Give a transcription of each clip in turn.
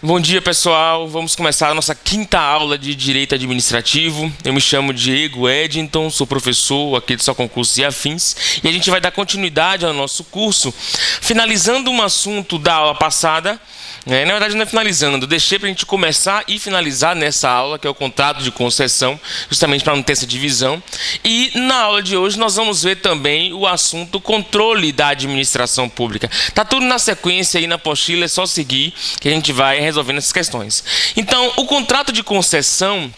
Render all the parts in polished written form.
Bom dia, pessoal. Vamos começar a nossa quinta aula de Direito Administrativo. Eu me chamo Diego Eddington, sou professor aqui do Só Concursos e Afins. E a gente vai dar continuidade ao nosso curso, finalizando um assunto da aula passada. Na verdade, não é finalizando, deixei para a gente começar e finalizar nessa aula, que é o contrato de concessão, justamente para não ter essa divisão. E na aula de hoje nós vamos ver também o assunto controle da administração pública. Tá tudo na sequência aí na apostila, é só seguir que a gente vai resolvendo essas questões. Então, o contrato de concessão,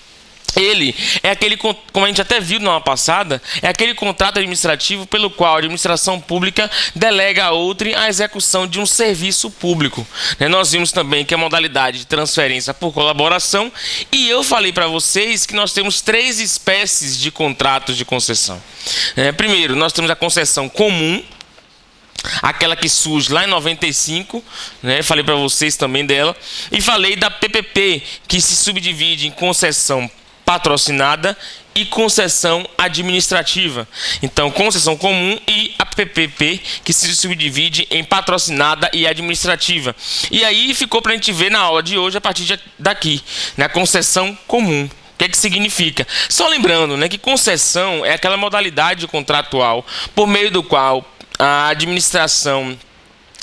ele é aquele, como a gente até viu na aula passada, é aquele contrato administrativo pelo qual a administração pública delega a outrem a execução de um serviço público. Nós vimos também que é a modalidade de transferência por colaboração, e eu falei para vocês que nós temos três espécies de contratos de concessão. Primeiro, nós temos a concessão comum, aquela que surge lá em 95, falei para vocês também dela, e falei da PPP, que se subdivide em concessão patrocinada e concessão administrativa. Então, concessão comum e a PPP, que se subdivide em patrocinada e administrativa. E aí ficou para a gente ver na aula de hoje, a partir daqui, na concessão comum. O que significa? Só lembrando, que concessão é aquela modalidade contratual por meio do qual a administração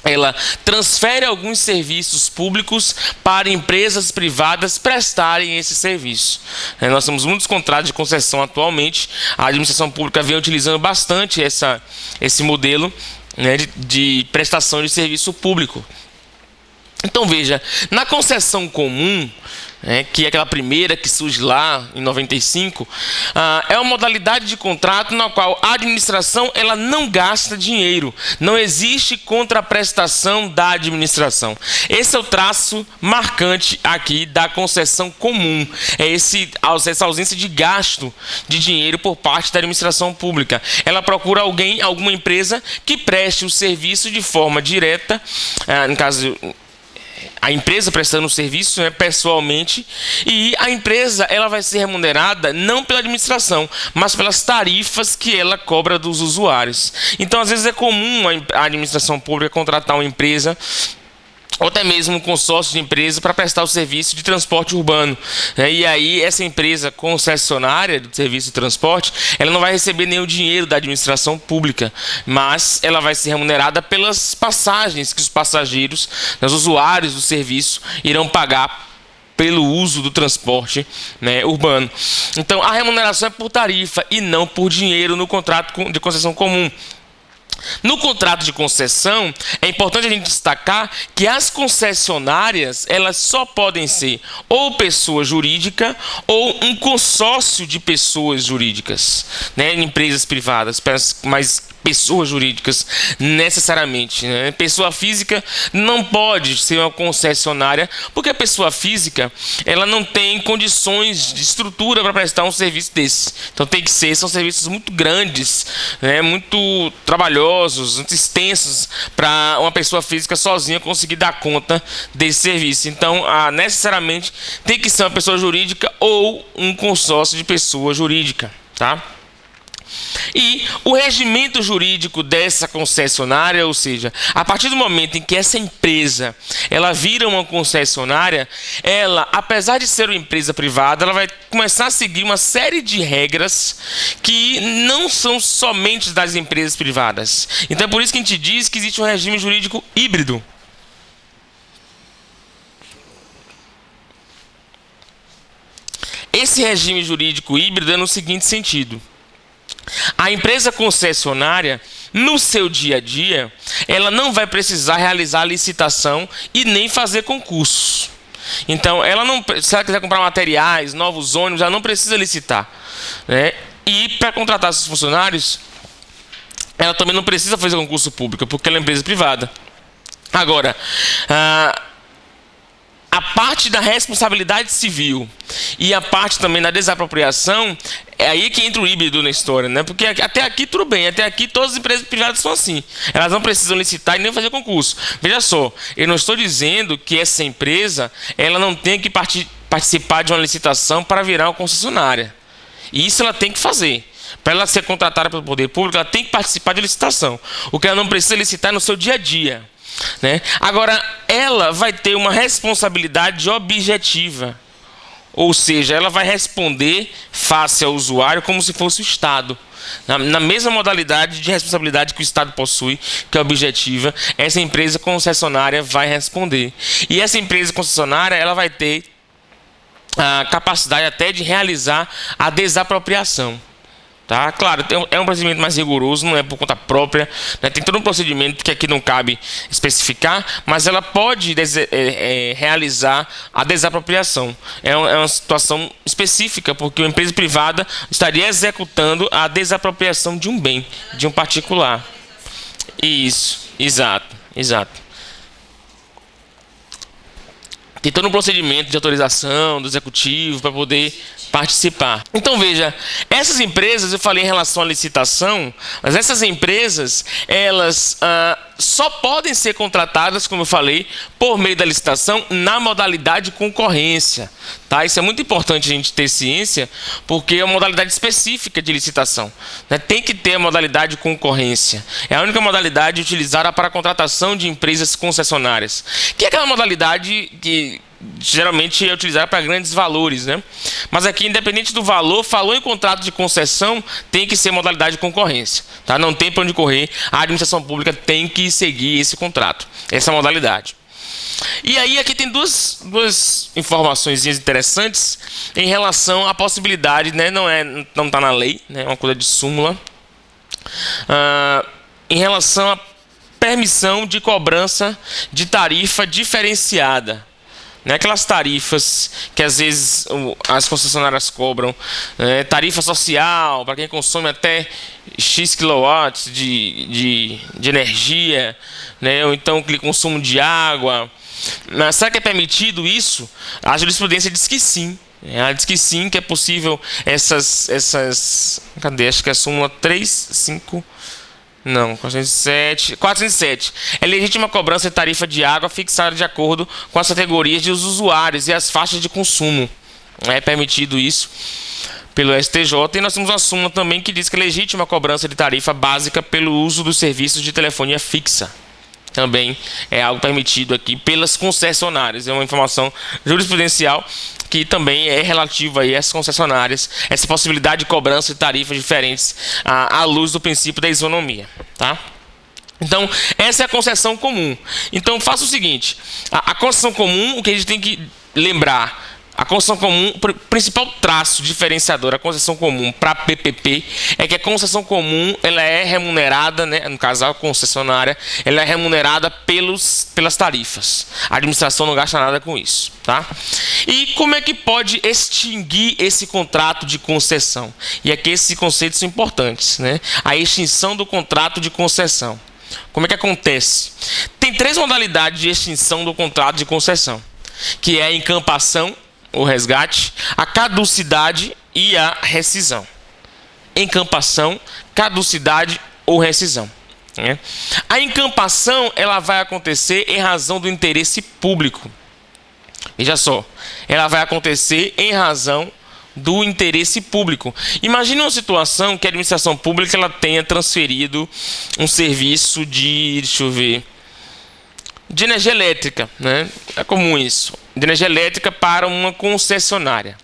ela transfere alguns serviços públicos para empresas privadas prestarem esse serviço. Nós temos muitos contratos de concessão atualmente. A administração pública vem utilizando bastante esse modelo de prestação de serviço público. Então veja, na concessão comum, que é aquela primeira que surge lá em 95, é uma modalidade de contrato na qual a administração ela não gasta dinheiro, não existe contraprestação da administração. Esse é o traço marcante aqui da concessão comum, essa ausência de gasto de dinheiro por parte da administração pública. Ela procura alguma empresa que preste o serviço de forma direta, no caso a empresa prestando o serviço pessoalmente, e a empresa ela vai ser remunerada não pela administração, mas pelas tarifas que ela cobra dos usuários. Então, às vezes é comum a administração pública contratar uma empresa, ou até mesmo um consórcio de empresa para prestar o serviço de transporte urbano. E aí essa empresa concessionária do serviço de transporte, ela não vai receber nenhum dinheiro da administração pública, mas ela vai ser remunerada pelas passagens que os passageiros, os usuários do serviço, irão pagar pelo uso do transporte urbano. Então a remuneração é por tarifa e não por dinheiro no contrato de concessão comum. No contrato de concessão, é importante a gente destacar que as concessionárias, elas só podem ser ou pessoa jurídica ou um consórcio de pessoas jurídicas, empresas privadas, mas pessoas jurídicas necessariamente. Pessoa física não pode ser uma concessionária, porque a pessoa física ela não tem condições de estrutura para prestar um serviço desse. Então são serviços muito grandes, muito trabalhosos, muito extensos para uma pessoa física sozinha conseguir dar conta desse serviço. Então, necessariamente tem que ser uma pessoa jurídica ou um consórcio de pessoa jurídica, tá? E o regimento jurídico dessa concessionária, ou seja, a partir do momento em que essa empresa ela vira uma concessionária, ela, apesar de ser uma empresa privada, ela vai começar a seguir uma série de regras que não são somente das empresas privadas. Então é por isso que a gente diz que existe um regime jurídico híbrido. Esse regime jurídico híbrido é no seguinte sentido: a empresa concessionária, no seu dia a dia, ela não vai precisar realizar licitação e nem fazer concursos. Então, se ela quiser comprar materiais, novos ônibus, ela não precisa licitar. E para contratar seus funcionários, ela também não precisa fazer concurso público, porque ela é uma empresa privada. Agora, a parte da responsabilidade civil e a parte também da desapropriação, é aí que entra o híbrido na história, Porque até aqui tudo bem, até aqui todas as empresas privadas são assim. Elas não precisam licitar e nem fazer concurso. Veja só, eu não estou dizendo que essa empresa ela não tem que participar de uma licitação para virar uma concessionária. E isso ela tem que fazer. Para ela ser contratada pelo poder público, ela tem que participar de licitação. O que ela não precisa licitar é no seu dia a dia. né? Agora, ela vai ter uma responsabilidade objetiva. Ou seja, ela vai responder face ao usuário como se fosse o Estado. Na mesma modalidade de responsabilidade que o Estado possui, que é objetiva, essa empresa concessionária vai responder. E essa empresa concessionária ela vai ter a capacidade até de realizar a desapropriação. Tá? Claro, é um procedimento mais rigoroso, não é por conta própria, né? Tem todo um procedimento que aqui não cabe especificar, mas ela pode realizar a desapropriação. É uma situação específica, porque uma empresa privada estaria executando a desapropriação de um bem, de um particular. Isso, exato. Tem todo um procedimento de autorização do executivo para poder participar. Então veja, essas empresas, eu falei em relação à licitação, mas essas empresas, elas só podem ser contratadas, como eu falei, por meio da licitação na modalidade concorrência. Tá? Isso é muito importante a gente ter ciência, porque é uma modalidade específica de licitação. Né? Tem que ter a modalidade concorrência. É a única modalidade utilizada para a contratação de empresas concessionárias, que é aquela modalidade que geralmente é utilizada para grandes valores, né? Mas aqui, independente do valor, falou em contrato de concessão, tem que ser modalidade de concorrência. Tá? Não tem para onde correr, a administração pública tem que seguir esse contrato, essa modalidade. E aí aqui tem duas informações interessantes em relação à possibilidade, né? Não está na lei, né? É uma coisa de súmula, em relação à permissão de cobrança de tarifa diferenciada. Não é aquelas tarifas que às vezes as concessionárias cobram, tarifa social para quem consome até X kilowatts de energia, né? Ou então que consumo de água. Mas será que é permitido isso? A jurisprudência diz que sim. Ela diz que sim, que é possível cadê? Acho que é a súmula 3, 5... Não, 407. É legítima cobrança de tarifa de água fixada de acordo com as categorias dos usuários e as faixas de consumo. É permitido isso pelo STJ. E nós temos uma súmula também que diz que é legítima cobrança de tarifa básica pelo uso dos serviços de telefonia fixa. Também é algo permitido aqui pelas concessionárias. É uma informação jurisprudencial que também é relativa aí às concessionárias, essa possibilidade de cobrança de tarifas diferentes à luz do princípio da isonomia. Tá? Então, essa é a concessão comum. Então, faça o seguinte, a concessão comum, o que a gente tem que lembrar, a concessão comum, o principal traço diferenciador da concessão comum para PPP é que a concessão comum ela é remunerada, né, no caso a concessionária, ela é remunerada pelas tarifas. A administração não gasta nada com isso. Tá? E como é que pode extinguir esse contrato de concessão? E aqui esses conceitos são importantes, né? A extinção do contrato de concessão. Como é que acontece? Tem 3 modalidades de extinção do contrato de concessão, que é a encampação, o resgate, a caducidade e a rescisão. Encampação, caducidade ou rescisão. Né? A encampação ela vai acontecer em razão do interesse público. Veja só, ela vai acontecer em razão do interesse público. Imagine uma situação que a administração pública ela tenha transferido um serviço de, de energia elétrica, né? É comum isso, de energia elétrica para uma concessionária.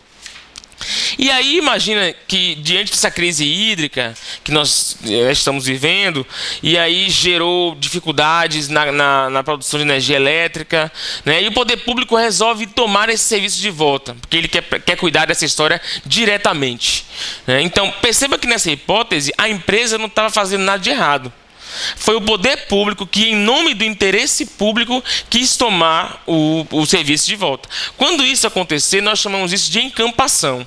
E aí imagina que diante dessa crise hídrica que nós estamos vivendo, e aí gerou dificuldades na produção de energia elétrica, né? E o poder público resolve tomar esse serviço de volta, porque ele quer cuidar dessa história diretamente, né? Então perceba que nessa hipótese a empresa não estava fazendo nada de errado. Foi o poder público que, em nome do interesse público, quis tomar o serviço de volta. Quando isso acontecer, nós chamamos isso de encampação.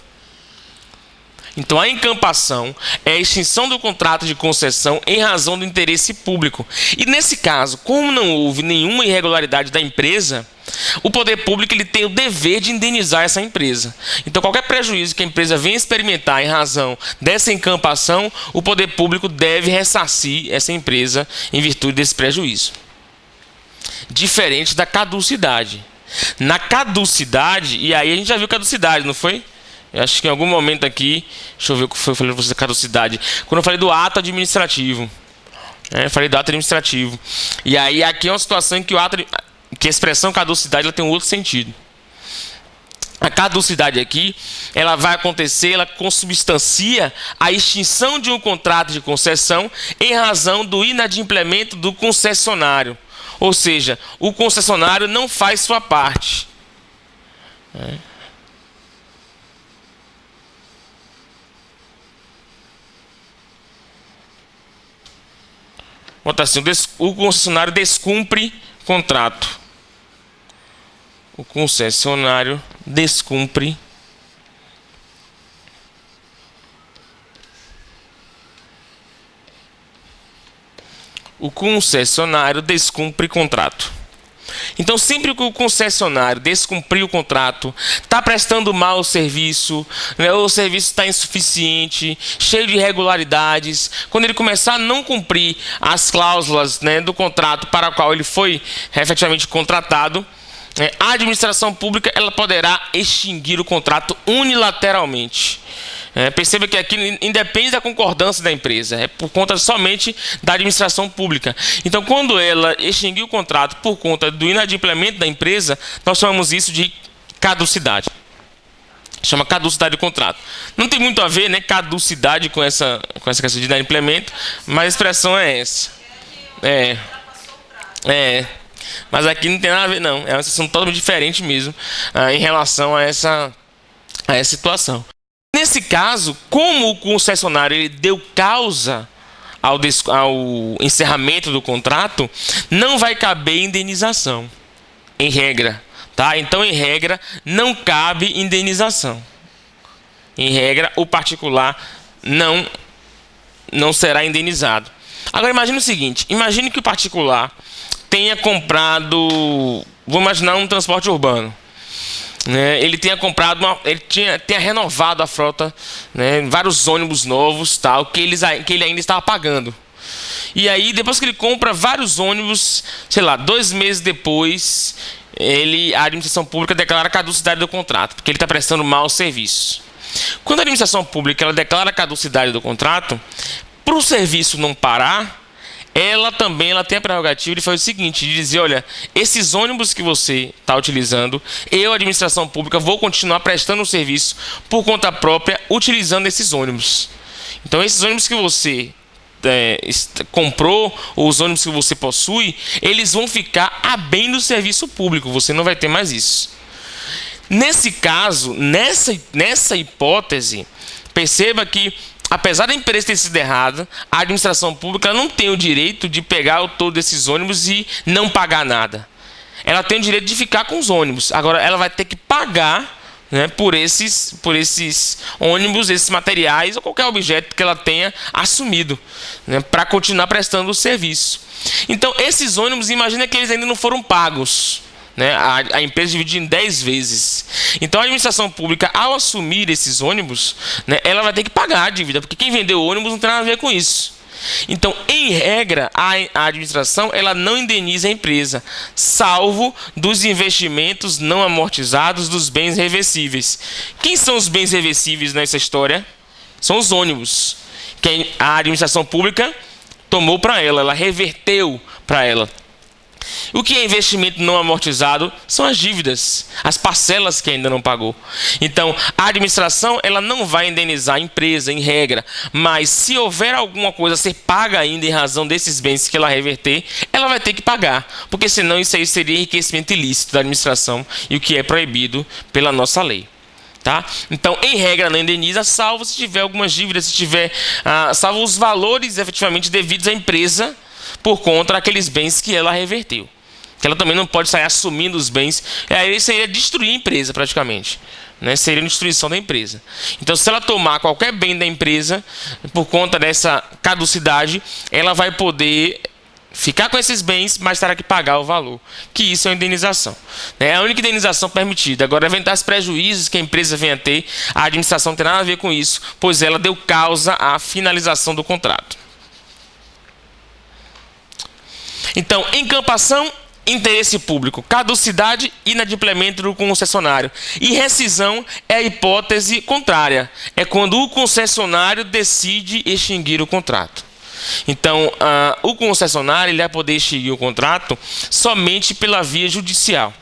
Então, a encampação é a extinção do contrato de concessão em razão do interesse público. E, nesse caso, como não houve nenhuma irregularidade da empresa, o poder público ele tem o dever de indenizar essa empresa. Então, qualquer prejuízo que a empresa venha experimentar em razão dessa encampação, o poder público deve ressarcir essa empresa em virtude desse prejuízo. Diferente da caducidade. Na caducidade, e aí a gente já viu caducidade, não foi? Eu acho que em algum momento aqui, deixa eu ver o que foi eu falei para vocês da caducidade. Quando eu falei do ato administrativo. Eu falei do ato administrativo. E aí aqui é uma situação em que, que a expressão caducidade ela tem um outro sentido. A caducidade aqui, ela vai acontecer, ela consubstancia a extinção de um contrato de concessão em razão do inadimplemento do concessionário. Ou seja, o concessionário não faz sua parte. Assim, o concessionário descumpre contrato. O concessionário descumpre contrato. Então, sempre que o concessionário descumprir o contrato, está prestando mal o serviço, né, o serviço está insuficiente, cheio de irregularidades, quando ele começar a não cumprir as cláusulas, né, do contrato para o qual ele foi efetivamente contratado, a administração pública ela poderá extinguir o contrato unilateralmente. Perceba que aqui independe da concordância da empresa, é por conta somente da administração pública. Então, quando ela extinguir o contrato por conta do inadimplemento da empresa, nós chamamos isso de caducidade. Chama caducidade do contrato. Não tem muito a ver, né, caducidade com essa questão de inadimplemento, mas a expressão é essa. Mas aqui não tem nada a ver, não. É uma situação totalmente diferente mesmo em relação a essa situação. Nesse caso, como o concessionário ele deu causa ao encerramento do contrato, não vai caber indenização, em regra. Tá? Então, em regra, não cabe indenização. Em regra, o particular não será indenizado. Agora, imagine o seguinte. Imagine que o particular tenha comprado, vou imaginar um transporte urbano. Ele tenha comprado, tenha renovado a frota, né, vários ônibus novos, tal, que ele ainda estava pagando. E aí, depois que ele compra vários ônibus, sei lá, 2 meses depois, a administração pública declara a caducidade do contrato, porque ele está prestando mau serviço. Quando a administração pública ela declara a caducidade do contrato, para o serviço não parar, ela tem a prerrogativa de fazer o seguinte, de dizer, olha, esses ônibus que você está utilizando, eu, administração pública, vou continuar prestando o serviço por conta própria, utilizando esses ônibus. Então, esses ônibus que você comprou, ou os ônibus que você possui, eles vão ficar a bem do serviço público, você não vai ter mais isso. Nesse caso, nessa hipótese, perceba que apesar da empresa ter sido errada, a administração pública não tem o direito de pegar todo desses ônibus e não pagar nada. Ela tem o direito de ficar com os ônibus. Agora, ela vai ter que pagar, né, por esses ônibus, esses materiais ou qualquer objeto que ela tenha assumido, né, para continuar prestando o serviço. Então, esses ônibus, imagina que eles ainda não foram pagos. Né, a empresa dividiu em 10 vezes. Então a administração pública, ao assumir esses ônibus, né, ela vai ter que pagar a dívida, porque quem vendeu o ônibus não tem nada a ver com isso. Então, em regra, a administração ela não indeniza a empresa, salvo dos investimentos não amortizados dos bens reversíveis. Quem são os bens reversíveis nessa história? São os ônibus, que a administração pública tomou para ela reverteu para ela. O que é investimento não amortizado são as dívidas, as parcelas que ainda não pagou. Então, a administração ela não vai indenizar a empresa, em regra, mas se houver alguma coisa a ser paga ainda em razão desses bens que ela reverter, ela vai ter que pagar, porque senão isso aí seria enriquecimento ilícito da administração, e o que é proibido pela nossa lei. Tá? Então, em regra, não indeniza, salvo se tiver algumas dívidas, salvo os valores efetivamente devidos à empresa, por conta daqueles bens que ela reverteu. Que ela também não pode sair assumindo os bens. Aí seria destruir a empresa, praticamente. Né? Seria a destruição da empresa. Então, se ela tomar qualquer bem da empresa, por conta dessa caducidade, ela vai poder ficar com esses bens, mas terá que pagar o valor. Que isso é uma indenização. É a única indenização permitida. Agora, eventuais prejuízos que a empresa venha a ter, a administração não tem nada a ver com isso, pois ela deu causa à finalização do contrato. Então, encampação, interesse público, caducidade, inadimplemento do concessionário. E rescisão é a hipótese contrária. É quando o concessionário decide extinguir o contrato. Então, o concessionário ele vai poder extinguir o contrato somente pela via judicial.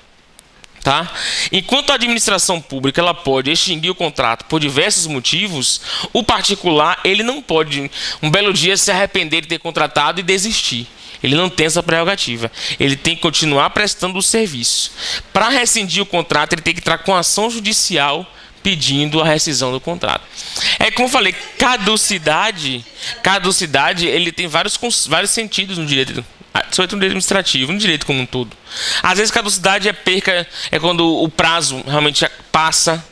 Tá? Enquanto a administração pública ela pode extinguir o contrato por diversos motivos, o particular ele não pode, um belo dia, se arrepender de ter contratado e desistir. Ele não tem essa prerrogativa. Ele tem que continuar prestando o serviço. Para rescindir o contrato, ele tem que entrar com ação judicial pedindo a rescisão do contrato. É como eu falei, caducidade ele tem vários sentidos no direito, sobretudo no direito administrativo, no direito como um todo. Às vezes caducidade é perca, é quando o prazo realmente passa,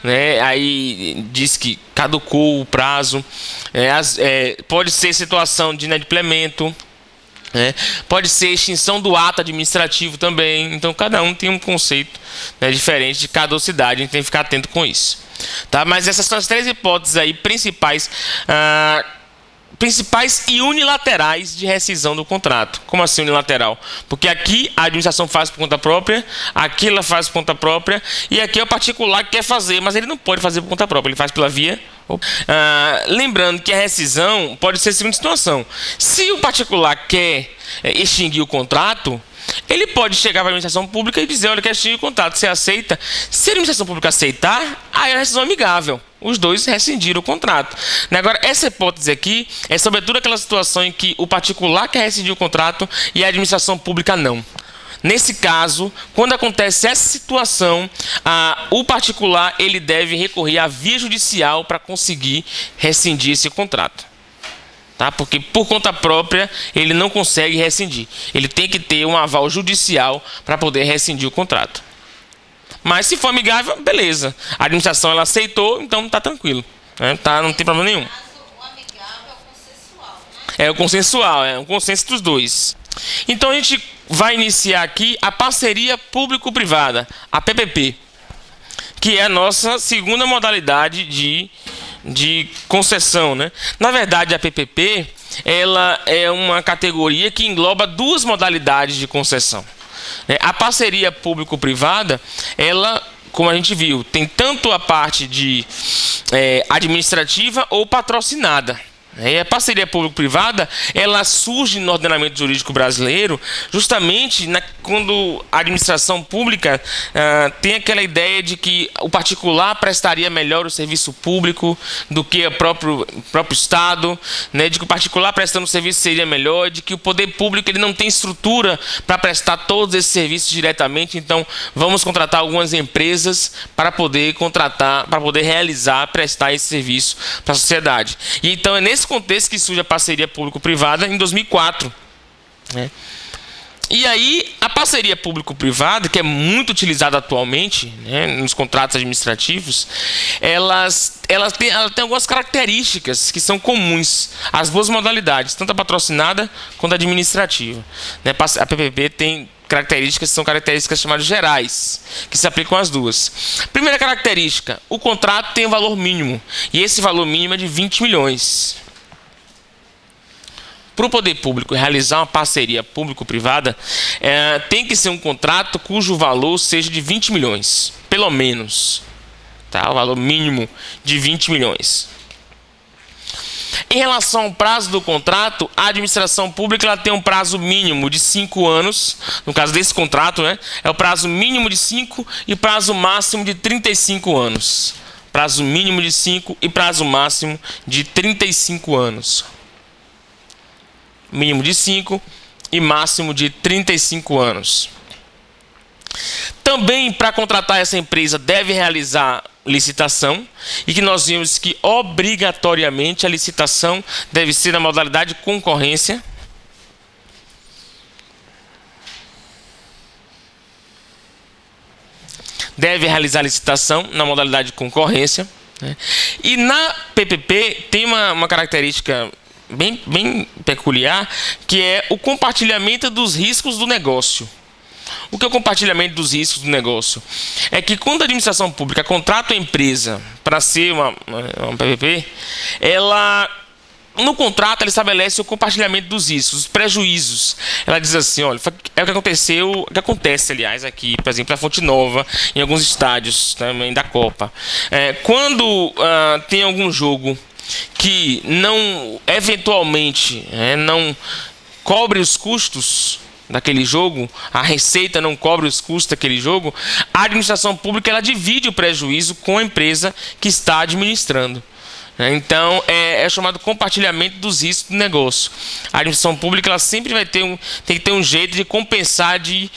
né? Aí diz que caducou o prazo. Pode ser situação de inadimplemento, pode ser extinção do ato administrativo também. Então cada um tem um conceito, né, diferente de caducidade. A gente tem que ficar atento com isso, tá? Mas essas são as três hipóteses aí principais e unilaterais de rescisão do contrato. Como assim unilateral? Porque aqui a administração faz por conta própria, aqui ela faz por conta própria, e aqui é o particular que quer fazer, mas ele não pode fazer por conta própria, ele faz pela via. Lembrando que a rescisão pode ser a seguinte situação: se o particular quer extinguir o contrato, ele pode chegar para a administração pública e dizer: olha, quer extinguir o contrato, você aceita? Se a administração pública aceitar, aí é a rescisão amigável. Os dois rescindiram o contrato. Agora, essa hipótese aqui é sobretudo aquela situação em que o particular quer rescindir o contrato e a administração pública não. Nesse caso, quando acontece essa situação, o particular ele deve recorrer à via judicial para conseguir rescindir esse contrato. Tá? Porque por conta própria ele não consegue rescindir. Ele tem que ter um aval judicial para poder rescindir o contrato. Mas se for amigável, beleza. A administração ela aceitou, então está tranquilo, né? Não tem problema nenhum. O amigável é o consensual, né? É o consensual, é um consenso dos dois. Então a gente vai iniciar aqui a parceria público-privada, a PPP, que é a nossa segunda modalidade de concessão, né? Na verdade, a PPP ela é uma categoria que engloba duas modalidades de concessão. A parceria público-privada, ela, como a gente viu, tem tanto a parte de administrativa ou patrocinada. E a parceria público-privada, ela surge no ordenamento jurídico brasileiro justamente quando a administração pública tem aquela ideia de que o particular prestaria melhor o serviço público do que o próprio Estado, né? De que o particular prestando o serviço seria melhor, de que o poder público ele não tem estrutura para prestar todos esses serviços diretamente, então vamos contratar algumas empresas para poder contratar, para poder prestar esse serviço para a sociedade. E então é nesse contexto que surge a parceria público-privada em 2004, né? E aí a parceria público-privada, que é muito utilizada atualmente, né, nos contratos administrativos, ela tem algumas características que são comuns às duas modalidades, tanto a patrocinada quanto a administrativa, né? A PPP tem características que são características chamadas gerais, que se aplicam às duas. Primeira característica: o contrato tem um valor mínimo, e esse valor mínimo é de 20 milhões. Para o poder público realizar uma parceria público-privada, tem que ser um contrato cujo valor seja de 20 milhões, pelo menos. Tá? O valor mínimo de 20 milhões. Em relação ao prazo do contrato, a administração pública ela tem um prazo mínimo de 5 anos. No caso desse contrato, né, é o prazo mínimo de 5 e prazo máximo de 35 anos. Prazo mínimo de 5 e prazo máximo de 35 anos. Mínimo de 5 e máximo de 35 anos. Também, para contratar essa empresa, deve realizar licitação, e que nós vimos que obrigatoriamente a licitação deve ser na modalidade de concorrência. Deve realizar licitação na modalidade de concorrência, né? E na PPP tem uma característica bem peculiar, que é o compartilhamento dos riscos do negócio. O que é o compartilhamento dos riscos do negócio? É que quando a administração pública contrata a empresa para ser uma PPP, no contrato ela estabelece o compartilhamento dos riscos, os prejuízos. Ela diz assim: olha, é o que aconteceu, o que acontece, aliás, aqui, por exemplo, na Fonte Nova, em alguns estádios também da Copa. Quando tem algum jogo que não, eventualmente, não cobre os custos daquele jogo, a receita não cobre os custos daquele jogo, a administração pública ela divide o prejuízo com a empresa que está administrando. Então, é chamado compartilhamento dos riscos do negócio. A administração pública ela sempre vai tem que ter um jeito de compensar, de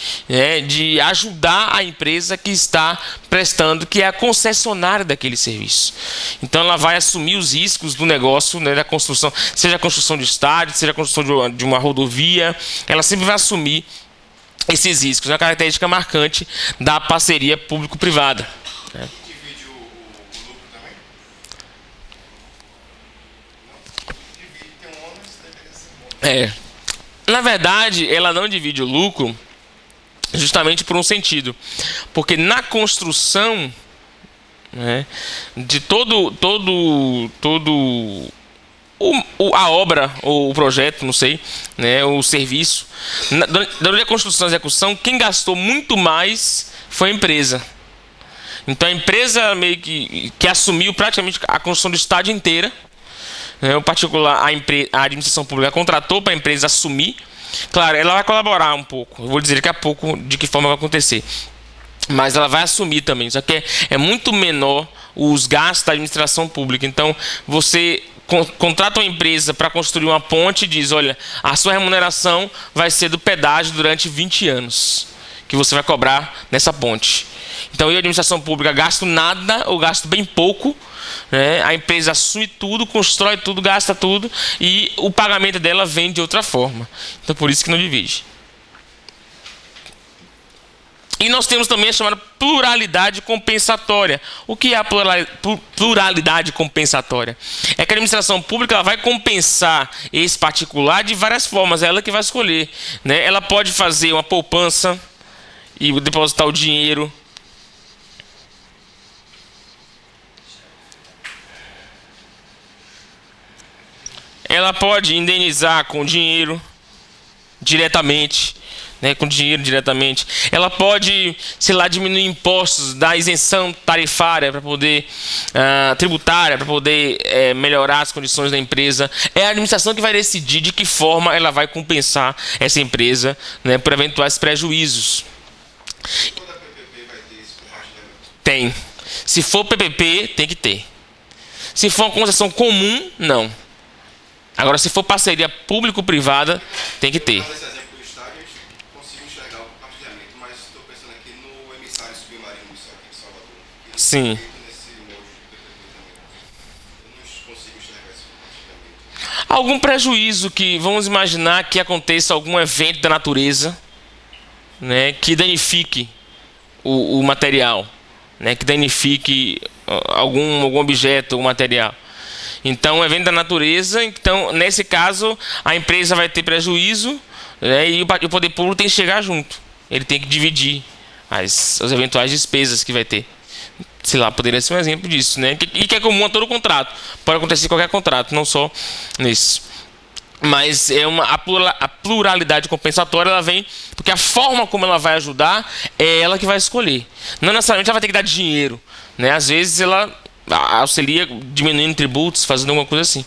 ajudar a empresa que está prestando, que é a concessionária daquele serviço. Então, ela vai assumir os riscos do negócio, da construção, seja a construção de estádio, seja a construção de uma rodovia, ela sempre vai assumir esses riscos. É uma característica marcante da parceria público-privada. Na verdade, ela não divide o lucro justamente por um sentido. Porque na construção de a obra, ou o projeto, não sei, o serviço, durante a construção e execução, quem gastou muito mais foi a empresa. Então a empresa meio que assumiu praticamente a construção do estádio inteira. O particular, a administração pública contratou para a empresa assumir. Claro, ela vai colaborar um pouco. Eu vou dizer daqui a pouco de que forma vai acontecer. Mas ela vai assumir também. Só que é muito menor os gastos da administração pública. Então, você contrata uma empresa para construir uma ponte e diz, olha, a sua remuneração vai ser do pedágio durante 20 anos que você vai cobrar nessa ponte. Então, eu, a administração pública, gasto nada ou gasto bem pouco. A empresa assume tudo, constrói tudo, gasta tudo e o pagamento dela vem de outra forma. Então por isso que não divide. E nós temos também a chamada pluralidade compensatória. O que é a pluralidade compensatória? É que a administração pública ela vai compensar esse particular de várias formas, é ela que vai escolher. Ela pode fazer uma poupança e depositar o dinheiro. Ela pode indenizar com dinheiro diretamente, Ela pode, diminuir impostos, dar isenção tarifária para poder, tributária, para poder melhorar as condições da empresa. É a administração que vai decidir de que forma ela vai compensar essa empresa, por eventuais prejuízos. Toda PPP vai ter esse compartilhamento? Tem. Se for PPP, tem que ter. Se for uma concessão comum, não. Agora, se for parceria público-privada, tem que ter. Nesse exemplo do estádio, eu consigo enxergar o compartilhamento, mas estou pensando aqui no emissário submarino aqui de Salvador. Sim. Nesse modo de PPP também. Eu não consigo enxergar esse compartilhamento. Algum prejuízo que, vamos imaginar que aconteça algum evento da natureza, que danifique o material, que danifique algum objeto, algum material. Então, evento da natureza, então, nesse caso, a empresa vai ter prejuízo, e o poder público tem que chegar junto. Ele tem que dividir as eventuais despesas que vai ter. Poderia ser um exemplo disso, E que é comum a todo contrato. Pode acontecer em qualquer contrato, não só nesse. Mas a pluralidade compensatória ela vem porque a forma como ela vai ajudar é ela que vai escolher. Não necessariamente ela vai ter que dar dinheiro, Às vezes ela auxilia diminuindo tributos, fazendo alguma coisa assim.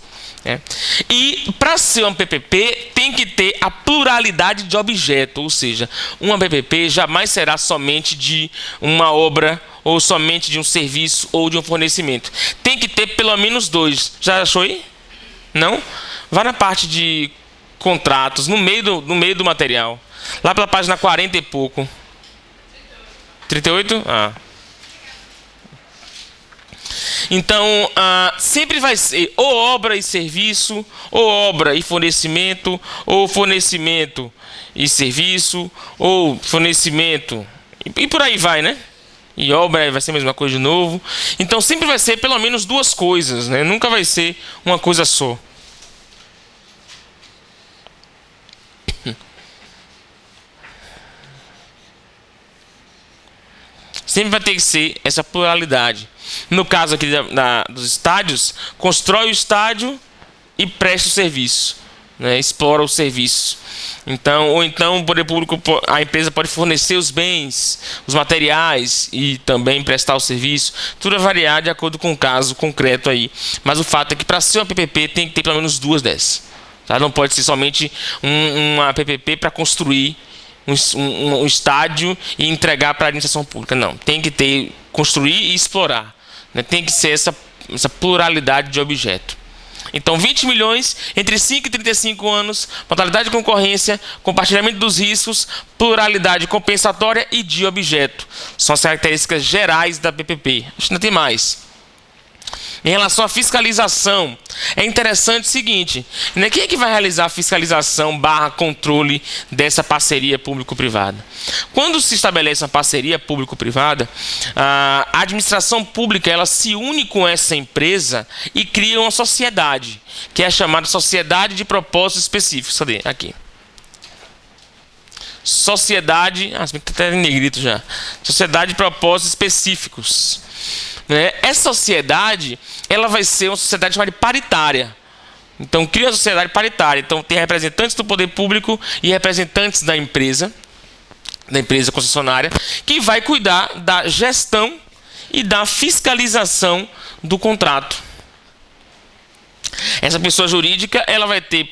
E para ser uma PPP tem que ter a pluralidade de objeto, ou seja, uma PPP jamais será somente de uma obra ou somente de um serviço ou de um fornecimento. Tem que ter pelo menos dois. Já achou aí? Não? Vá na parte de contratos, no meio do material. Lá pela página 40 e pouco. 38? Então, sempre vai ser ou obra e serviço, ou obra e fornecimento, ou fornecimento e serviço, ou fornecimento. E por aí vai, E obra vai ser a mesma coisa de novo. Então, sempre vai ser pelo menos duas coisas, Nunca vai ser uma coisa só. Sempre vai ter que ser essa pluralidade. No caso aqui dos estádios, constrói o estádio e presta o serviço. né, explora o serviço. Então, ou então o poder público, a empresa pode fornecer os bens, os materiais e também prestar o serviço. Tudo vai variar de acordo com o caso concreto aí. Mas o fato é que para ser uma PPP tem que ter pelo menos 2 dessas. Tá? Não pode ser somente uma PPP para construir um estádio e entregar para a administração pública. Não, tem que ter, construir e explorar, né? Tem que ser essa pluralidade de objeto. Então, 20 milhões entre 5 e 35 anos, modalidade de concorrência, compartilhamento dos riscos, pluralidade compensatória e de objeto. São as características gerais da PPP. Acho que não tem mais. Em relação à fiscalização, é interessante o seguinte, né? Quem é que vai realizar a fiscalização / controle dessa parceria público-privada? Quando se estabelece uma parceria público-privada, a administração pública ela se une com essa empresa e cria uma sociedade, que é chamada Sociedade de Propósitos Específicos. Cadê? Aqui. Sociedade... Ah, está até em negrito já. Sociedade de Propósitos Específicos. Essa sociedade ela vai ser uma sociedade chamada de paritária. Então, cria uma sociedade paritária. Então, tem representantes do poder público e representantes da empresa concessionária, que vai cuidar da gestão e da fiscalização do contrato. Essa pessoa jurídica ela vai ter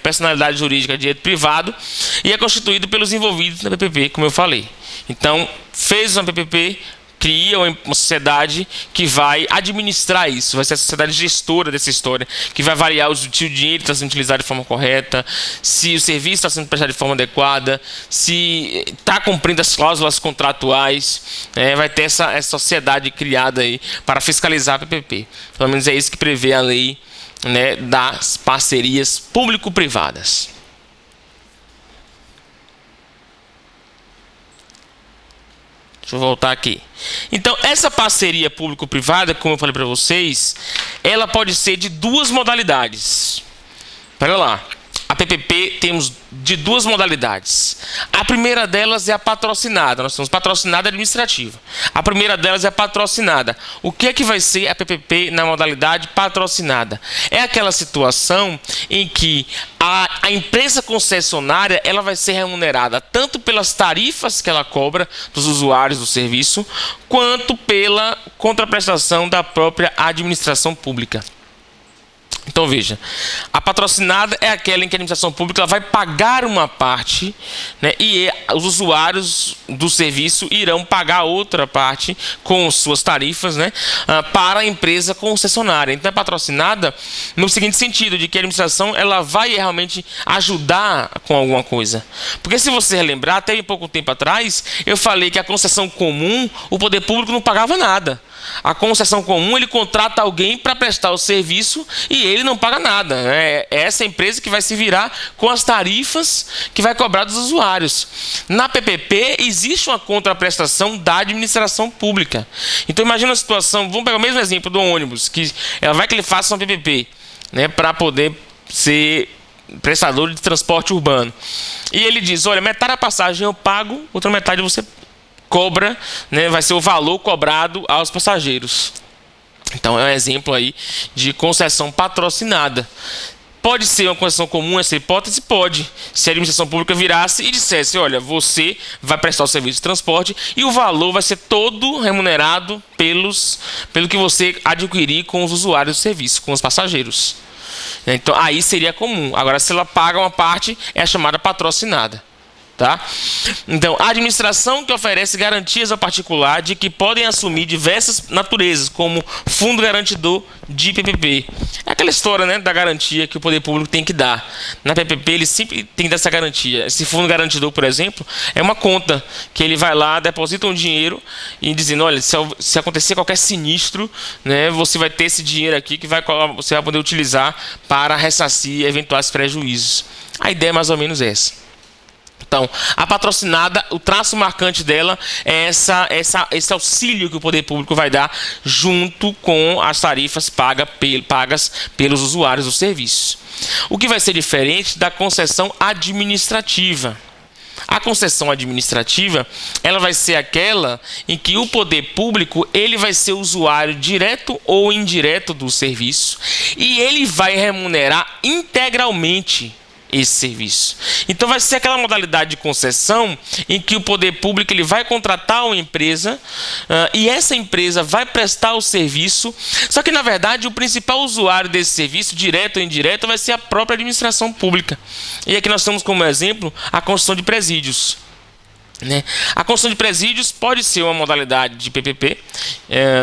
personalidade jurídica de direito privado e é constituído pelos envolvidos na PPP, como eu falei. Então, fez uma PPP, cria uma sociedade que vai administrar isso, vai ser a sociedade gestora dessa história, que vai avaliar se o dinheiro está sendo utilizado de forma correta, se o serviço está sendo prestado de forma adequada, se está cumprindo as cláusulas contratuais, vai ter essa sociedade criada aí para fiscalizar a PPP. Pelo menos é isso que prevê a lei, né, das parcerias público-privadas. Deixa eu voltar aqui. Então, essa parceria público-privada, como eu falei para vocês, ela pode ser de 2 modalidades. Olha lá. A PPP temos de 2 modalidades. A primeira delas é a patrocinada. Nós temos patrocinada administrativa. A primeira delas é a patrocinada. O que é que vai ser a PPP na modalidade patrocinada? É aquela situação em que a empresa concessionária ela vai ser remunerada tanto pelas tarifas que ela cobra dos usuários do serviço, quanto pela contraprestação da própria administração pública. Então veja, a patrocinada é aquela em que a administração pública ela vai pagar uma parte, né, e os usuários do serviço irão pagar outra parte com suas tarifas, né, para a empresa concessionária. Então é patrocinada no seguinte sentido, de que a administração ela vai realmente ajudar com alguma coisa. Porque se você relembrar, até pouco tempo atrás, eu falei que a concessão comum, o poder público não pagava nada. A concessão comum, ele contrata alguém para prestar o serviço e ele não paga nada. É essa empresa que vai se virar com as tarifas que vai cobrar dos usuários. Na PPP, existe uma contraprestação da administração pública. Então, imagina a situação, vamos pegar o mesmo exemplo do ônibus, que ela vai que ele faça uma PPP, né, para poder ser prestador de transporte urbano. E ele diz, olha, metade da passagem eu pago, outra metade você cobra, né, vai ser o valor cobrado aos passageiros. Então é um exemplo aí de concessão patrocinada. Pode ser uma concessão comum essa hipótese? Pode. Se a administração pública virasse e dissesse, olha, você vai prestar o serviço de transporte e o valor vai ser todo remunerado pelo que você adquirir com os usuários do serviço, com os passageiros. Então aí seria comum. Agora, se ela paga uma parte, é a chamada patrocinada. Tá? Então, a administração que oferece garantias ao particular de que podem assumir diversas naturezas, como fundo garantidor de PPP. É aquela história, né, da garantia que o poder público tem que dar. Na PPP, ele sempre tem que dar essa garantia. Esse fundo garantidor, por exemplo, é uma conta que ele vai lá, deposita um dinheiro e dizendo, olha, se acontecer qualquer sinistro, né, você vai ter esse dinheiro aqui que você vai poder utilizar para ressarcir eventuais prejuízos. A ideia é mais ou menos essa. Então, a patrocinada, o traço marcante dela é esse auxílio que o poder público vai dar junto com as tarifas pagas pelos usuários do serviço. O que vai ser diferente da concessão administrativa. A concessão administrativa, ela vai ser aquela em que o poder público ele vai ser usuário direto ou indireto do serviço e ele vai remunerar integralmente esse serviço. Então vai ser aquela modalidade de concessão em que o poder público ele vai contratar uma empresa e essa empresa vai prestar o serviço, só que na verdade o principal usuário desse serviço, direto ou indireto, vai ser a própria administração pública. E aqui nós temos como exemplo a construção de presídios. A construção de presídios pode ser uma modalidade de PPP,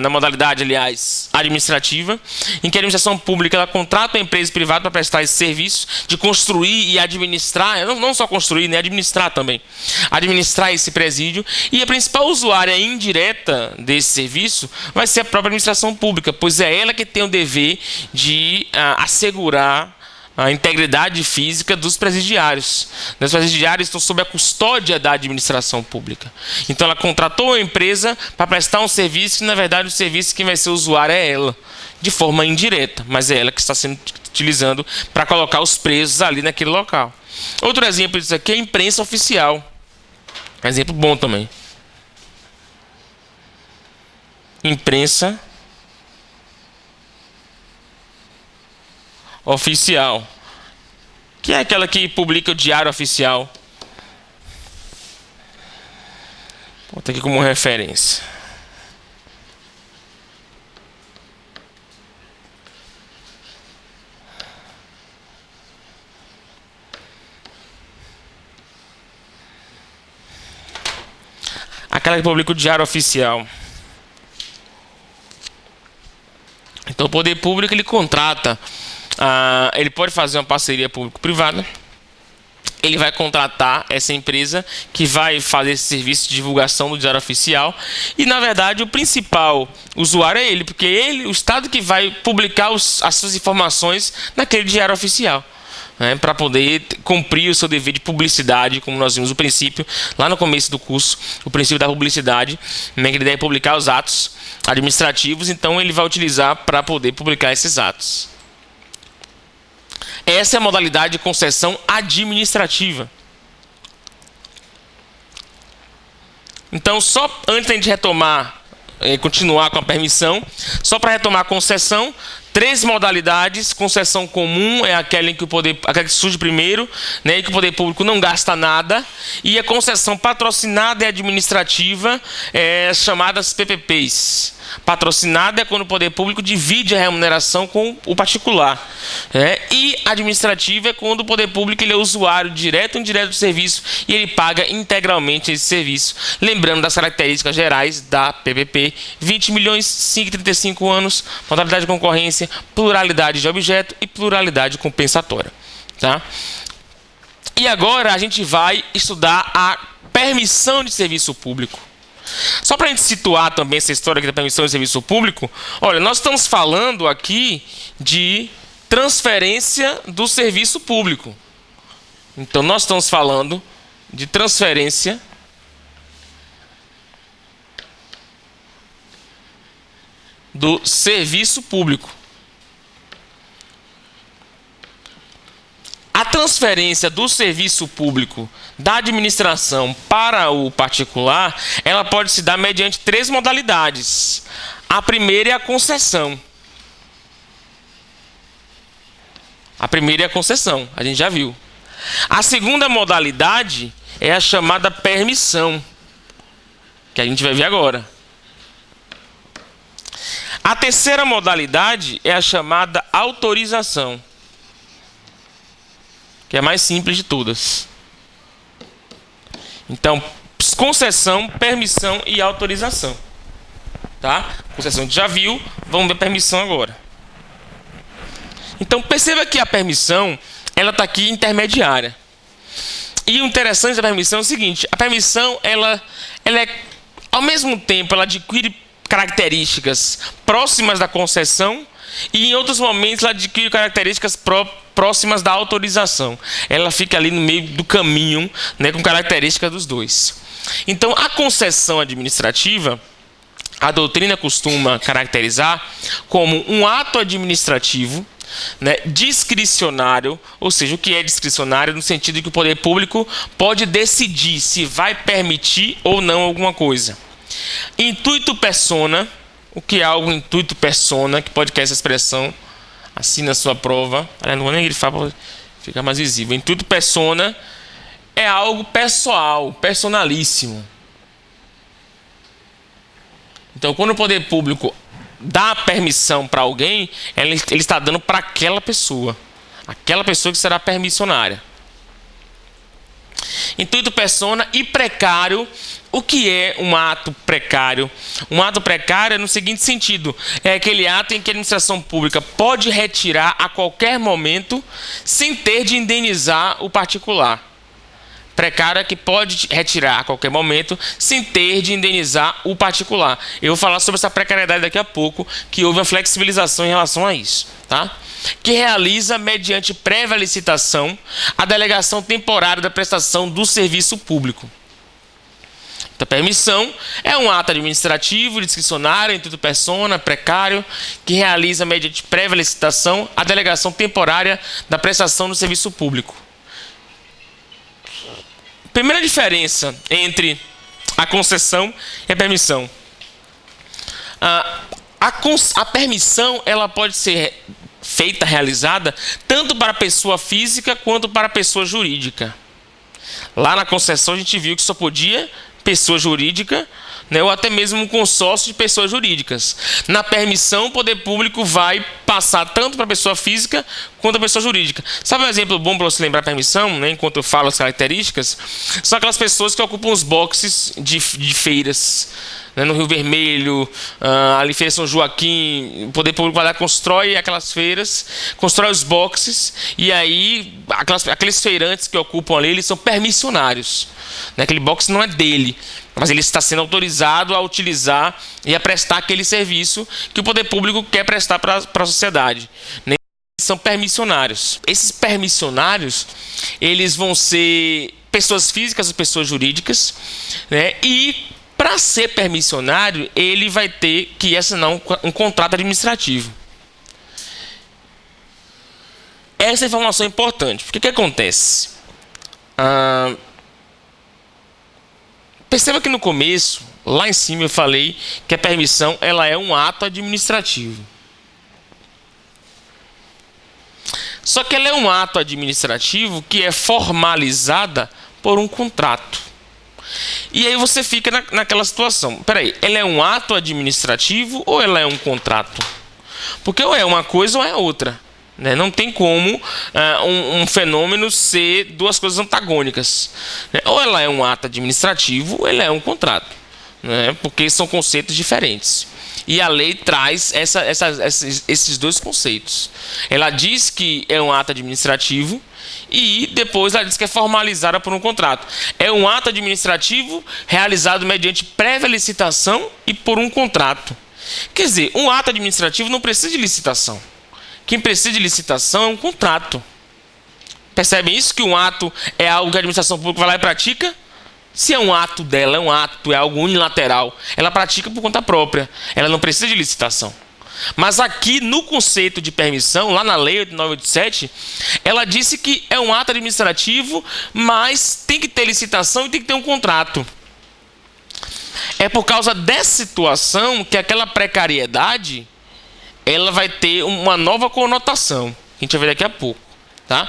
na modalidade, aliás, administrativa, em que a administração pública ela contrata uma empresa privada para prestar esse serviço de construir e administrar, não só construir, administrar também, administrar esse presídio, e a principal usuária indireta desse serviço vai ser a própria administração pública, pois é ela que tem o dever de assegurar a integridade física dos presidiários. Os presidiários estão sob a custódia da administração pública. Então ela contratou uma empresa para prestar um serviço e, na verdade, o serviço quem vai ser usuário é ela, de forma indireta, mas é ela que está sendo utilizando para colocar os presos ali naquele local. Outro exemplo disso aqui é a imprensa oficial. Exemplo bom também. Imprensa oficial, que é aquela que publica o diário oficial. Vou botar aqui como referência. Aquela que publica o diário oficial. Então o poder público ele contrata, ele pode fazer uma parceria público-privada, ele vai contratar essa empresa que vai fazer esse serviço de divulgação do diário oficial e, na verdade, o principal usuário é ele, porque ele, o Estado que vai publicar as suas informações naquele diário oficial. Para poder cumprir o seu dever de publicidade, como nós vimos o princípio, lá no começo do curso, o princípio da publicidade, que ele deve publicar os atos administrativos, então ele vai utilizar para poder publicar esses atos. Essa é a modalidade de concessão administrativa. Então, só antes de a gente retomar, continuar com a permissão, só para retomar a concessão, 3 modalidades. Concessão comum é aquela em que aquela que surge primeiro, e que o poder público não gasta nada. E a concessão patrocinada e administrativa, chamadas PPPs. Patrocinada é quando o poder público divide a remuneração com o particular. E administrativa é quando o poder público ele é usuário direto ou indireto do serviço e ele paga integralmente esse serviço. Lembrando das características gerais da PPP: 20 milhões, 5,35 anos, modalidade de concorrência, pluralidade de objeto e pluralidade compensatória. Tá? E agora a gente vai estudar a permissão de serviço público. Só para a gente situar também essa história aqui da permissão de serviço público, olha, nós estamos falando aqui de transferência do serviço público. Então, nós estamos falando de transferência do serviço público. A transferência do serviço público da administração para o particular, ela pode se dar mediante 3 modalidades. A primeira é a concessão. A primeira é a concessão, a gente já viu. A segunda modalidade é a chamada permissão, que a gente vai ver agora. A terceira modalidade é a chamada autorização, que é a mais simples de todas. Então, concessão, permissão e autorização. Tá? Concessão a gente já viu, vamos ver a permissão agora. Então, perceba que a permissão, ela está aqui intermediária. E o interessante da permissão é o seguinte: a permissão, ela é, ao mesmo tempo, ela adquire características próximas da concessão e, em outros momentos, ela adquire características próximas da autorização. Ela fica ali no meio do caminho, com características dos dois. Então, a concessão administrativa, a doutrina costuma caracterizar como um ato administrativo né, discricionário, ou seja, o que é discricionário no sentido de que o poder público pode decidir se vai permitir ou não alguma coisa. Intuito persona, o que é algo intuito persona, que pode querer essa expressão assim na sua prova, não vou nem grifar para ficar mais visível. Intuito persona é algo pessoal, personalíssimo. Então, quando o poder público dá permissão para alguém, ele está dando para aquela pessoa que será permissionária. Intuito persona e precário. O que é um ato precário? Um ato precário é no seguinte sentido: é aquele ato em que a administração pública pode retirar a qualquer momento sem ter de indenizar o particular. Precário é que pode retirar a qualquer momento sem ter de indenizar o particular. Eu vou falar sobre essa precariedade daqui a pouco, que houve uma flexibilização em relação a isso, tá? Que realiza, mediante prévia licitação, a delegação temporária da prestação do serviço público. Então, permissão é um ato administrativo, discricionário, intuito persona, precário, que realiza, mediante prévia licitação, a delegação temporária da prestação do serviço público. Primeira diferença entre a concessão e a permissão. A permissão ela pode ser feita, realizada, tanto para a pessoa física quanto para a pessoa jurídica. Lá na concessão a gente viu que só podia pessoa jurídica, né, ou até mesmo um consórcio de pessoas jurídicas. Na permissão, o poder público vai passar tanto para a pessoa física quanto a pessoa jurídica. Sabe um exemplo bom para você lembrar a permissão, né, enquanto eu falo as características? São aquelas pessoas que ocupam os boxes de feiras, né, no Rio Vermelho, ali em Feira São Joaquim. O poder público vai lá, constrói aquelas feiras, constrói os boxes, e aí aqueles feirantes que ocupam ali, eles são permissionários. Né, aquele box não é dele, mas ele está sendo autorizado a utilizar e a prestar aquele serviço que o poder público quer prestar para a sociedade. Eles são permissionários. Esses permissionários, eles vão ser pessoas físicas ou pessoas jurídicas, né? E para ser permissionário, ele vai ter que assinar um contrato administrativo. Essa informação é importante, porque o que acontece? Perceba que no começo, lá em cima eu falei que a permissão ela é um ato administrativo. Só que ela é um ato administrativo que é formalizada por um contrato. E aí você fica naquela situação. Peraí, ela é um ato administrativo ou ela é um contrato? Porque ou é uma coisa ou é outra. Né? Não tem como um fenômeno ser duas coisas antagônicas. Né? Ou ela é um ato administrativo ou ela é um contrato. Né? Porque são conceitos diferentes. E a lei traz esses dois conceitos. Ela diz que é um ato administrativo e depois ela diz que é formalizada por um contrato. É um ato administrativo realizado mediante prévia licitação e por um contrato. Quer dizer, um ato administrativo não precisa de licitação. Quem precisa de licitação é um contrato. Percebem isso? Que um ato é algo que a administração pública vai lá e pratica? Se é um ato dela, é algo unilateral, ela pratica por conta própria. Ela não precisa de licitação. Mas aqui, no conceito de permissão, lá na lei 8987, ela disse que é um ato administrativo, mas tem que ter licitação e tem que ter um contrato. É por causa dessa situação que aquela precariedade ela vai ter uma nova conotação, que a gente vai ver daqui a pouco. Tá?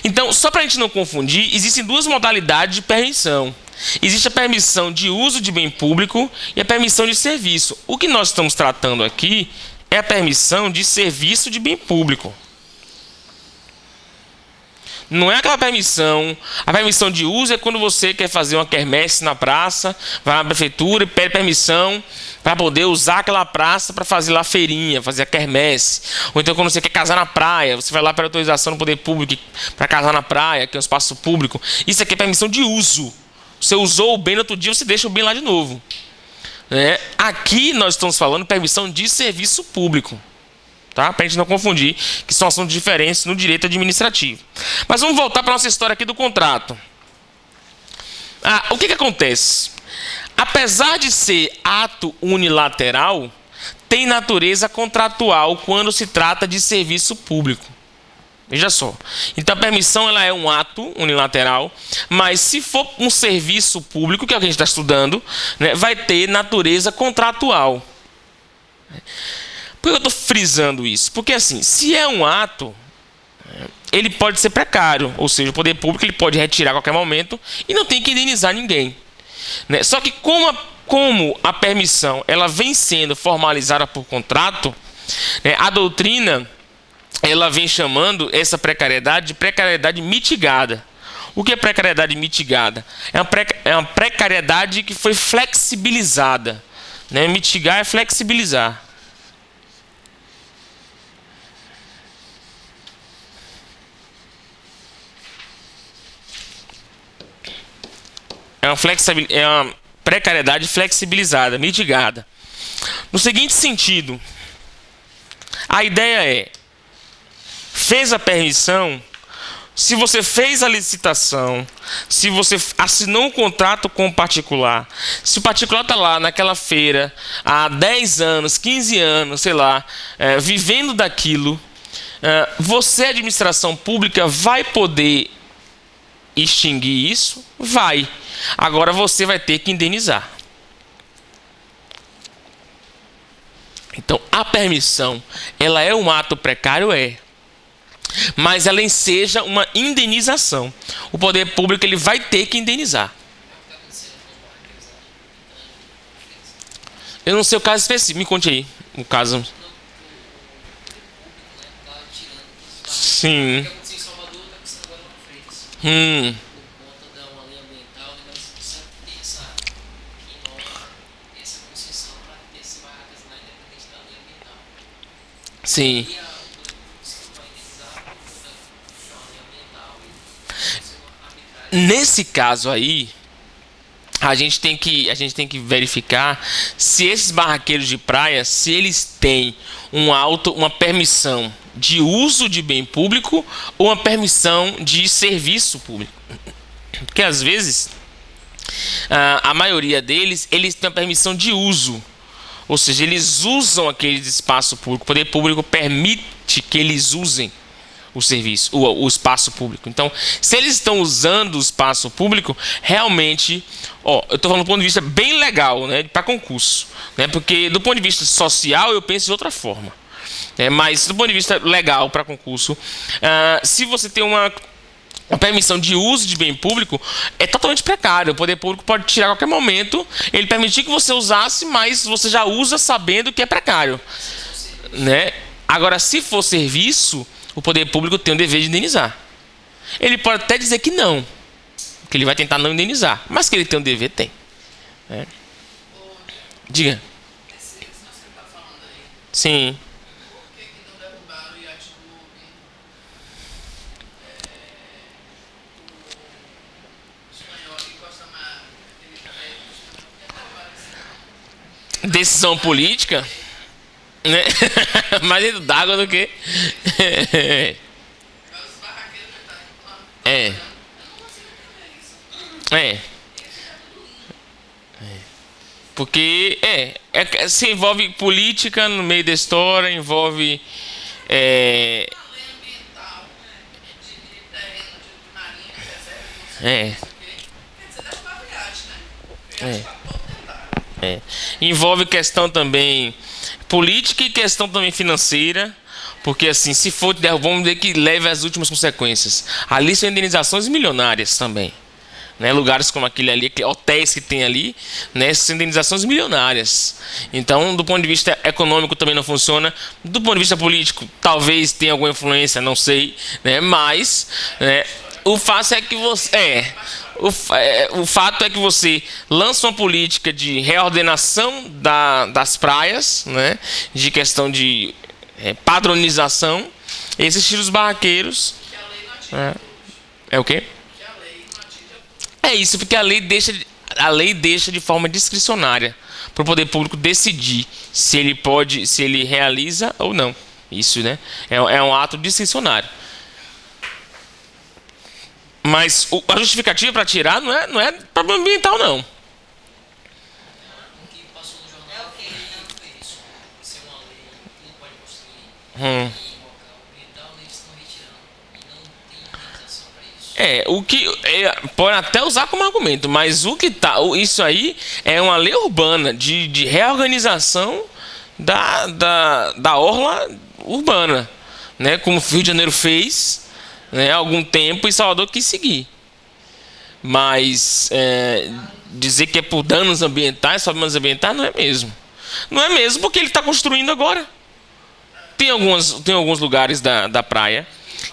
Então, só para a gente não confundir, existem duas modalidades de permissão. Existe a permissão de uso de bem público e a permissão de serviço. O que nós estamos tratando aqui é a permissão de serviço de bem público. Não é aquela permissão. A permissão de uso é quando você quer fazer uma quermesse na praça, vai na prefeitura e pede permissão para poder usar aquela praça para fazer lá a feirinha, fazer a quermesse. Ou então quando você quer casar na praia, você vai lá para autorização do poder público para casar na praia, que é um espaço público. Isso aqui é permissão de uso. Você usou o bem no outro dia, você deixa o bem lá de novo. Aqui nós estamos falando de permissão de serviço público. Tá? Para a gente não confundir, que são assuntos diferentes no direito administrativo. Mas vamos voltar para a nossa história aqui do contrato. O que acontece? Apesar de ser ato unilateral, tem natureza contratual quando se trata de serviço público. Veja só. Então a permissão ela é um ato unilateral, mas se for um serviço público, que é o que a gente está estudando, né, vai ter natureza contratual. Por que eu estou frisando isso? Porque assim, se é um ato, ele pode ser precário, ou seja, o poder público ele pode retirar a qualquer momento e não tem que indenizar ninguém. Né? Só que como a permissão ela vem sendo formalizada por contrato, né, a doutrina ela vem chamando essa precariedade de precariedade mitigada. O que é precariedade mitigada? É uma precariedade que foi flexibilizada. Né? Mitigar é flexibilizar. É uma precariedade flexibilizada, mitigada. No seguinte sentido, a ideia é: fez a permissão, se você fez a licitação, se você assinou um contrato com o particular, se o particular está lá naquela feira há 10 anos, 15 anos, sei lá, vivendo daquilo, você, administração pública, vai poder extinguir isso? Vai. Agora você vai ter que indenizar. Então, a permissão, ela é um ato precário? É. Mas ela enseja uma indenização. O poder público ele vai ter que indenizar. Eu não sei o caso específico. Me conte aí. O caso. Sim. Sim. Nesse caso aí, a gente tem que verificar se esses barraqueiros de praia, se eles têm uma permissão de uso de bem público ou uma permissão de serviço público. Porque às vezes a maioria deles, eles têm a permissão de uso. Ou seja, eles usam aquele espaço público. O poder público permite que eles usem o serviço, o espaço público. Então, se eles estão usando o espaço público, realmente, eu estou falando do ponto de vista bem legal, né, para concurso. Né, porque do ponto de vista social, eu penso de outra forma. Mas do ponto de vista legal para concurso, se você tem uma permissão de uso de bem público, é totalmente precário. O poder público pode tirar a qualquer momento, ele permitir que você usasse, mas você já usa sabendo que é precário. Né? Agora, se for serviço, o poder público tem o dever de indenizar. Ele pode até dizer que não, que ele vai tentar não indenizar, mas que ele tem o dever, tem. Diga. Sim. Decisão política, né? Mais dentro d'água do que. Porque se envolve política no meio da história, envolve envolve questão também política e questão também financeira, porque assim, se for vamos dizer que leve às últimas consequências. Ali são indenizações milionárias também, né? Lugares como aquele ali, hotéis que tem ali, né? São indenizações milionárias. Então, do ponto de vista econômico também não funciona. Do ponto de vista político, talvez tenha alguma influência, não sei, né? Mas, né, o fato é que você o fato é que você lança uma política de reordenação das praias, né, de questão de padronização. Esses tiros barraqueiros. É o quê? É isso, porque a lei deixa de forma discricionária para o poder público decidir se ele realiza ou não. Isso, né? É um ato discricionário. Mas a justificativa para tirar não é problema ambiental, não. Hum. O que pode até usar como argumento, mas o que tá, isso aí é uma lei urbana de reorganização da orla urbana, né? Como o Rio de Janeiro fez, né, há algum tempo e Salvador quis seguir. Mas dizer que é por danos ambientais, problemas ambientais, não é mesmo. Não é mesmo porque ele está construindo agora. Tem alguns lugares da praia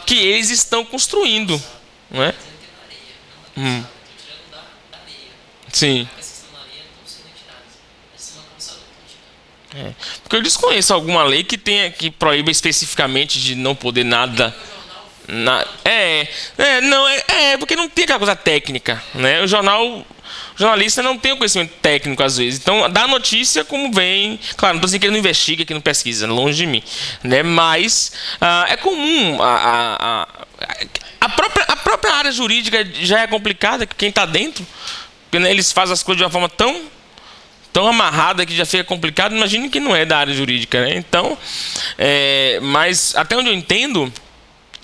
que eles estão construindo, não é? Sim. Porque eu desconheço alguma lei que proíba especificamente de não poder nada. Não, porque não tem aquela coisa técnica, né? O jornalista não tem o conhecimento técnico às vezes. Então, dá notícia como vem. Claro, não estou dizendo que ele não investiga, que não pesquisa, longe de mim, né? Mas é comum a própria área jurídica já é complicada, que quem está dentro, porque, né, eles fazem as coisas de uma forma tão amarrada que já fica complicado. Imagine que não é da área jurídica, né? Então, mas até onde eu entendo,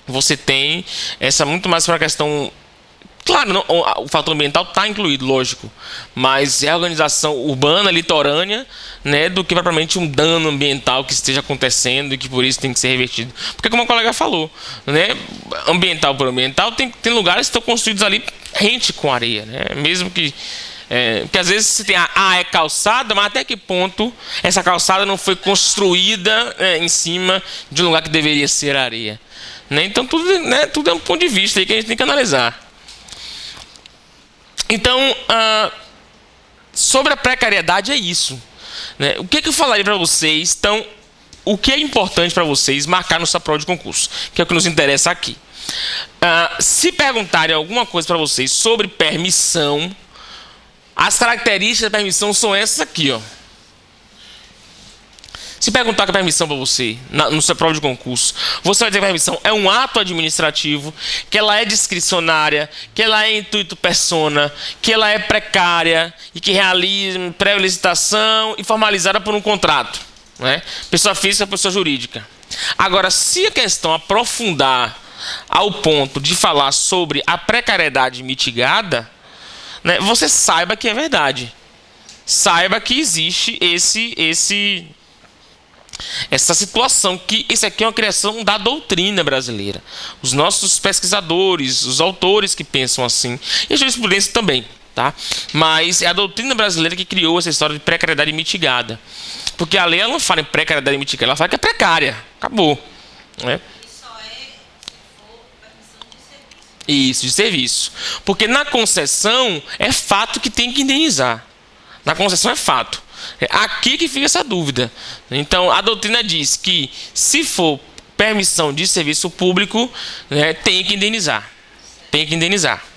você tem essa muito mais para a questão. Claro, não, o fator ambiental está incluído, lógico, mas é a organização urbana, litorânea, né, do que propriamente um dano ambiental que esteja acontecendo e que por isso tem que ser revertido. Porque, como a colega falou, né, ambiental por ambiental, tem lugares que estão construídos ali rente com areia, né, mesmo que. Porque às vezes você tem é calçada, mas até que ponto essa calçada não foi construída em cima de um lugar que deveria ser areia? Né? Então tudo é um ponto de vista aí que a gente tem que analisar. Então, sobre a precariedade é isso, né? O que eu falaria para vocês? Então, o que é importante para vocês marcar no sua prova de concurso, que é o que nos interessa aqui. Se perguntarem alguma coisa para vocês sobre permissão, as características da permissão são essas aqui, ó. Se perguntar que a permissão para você, no seu prova de concurso, você vai dizer que a permissão é um ato administrativo, que ela é discricionária, que ela é intuito persona, que ela é precária e que realiza prévia licitação e formalizada por um contrato, né? Pessoa física, pessoa jurídica. Agora, se a questão aprofundar ao ponto de falar sobre a precariedade mitigada, né, você saiba que é verdade. Saiba que existe essa situação, que isso aqui é uma criação da doutrina brasileira. Os nossos pesquisadores, os autores que pensam assim, e a jurisprudência também, tá? Mas é a doutrina brasileira que criou essa história de precariedade mitigada. Porque a lei ela não fala em precariedade mitigada, ela fala que é precária. Acabou. Né? Isso, de serviço. Porque na concessão é fato que tem que indenizar. Na concessão é fato. É aqui que fica essa dúvida. Então, a doutrina diz que, se for permissão de serviço público, né, tem que indenizar. Tem que indenizar.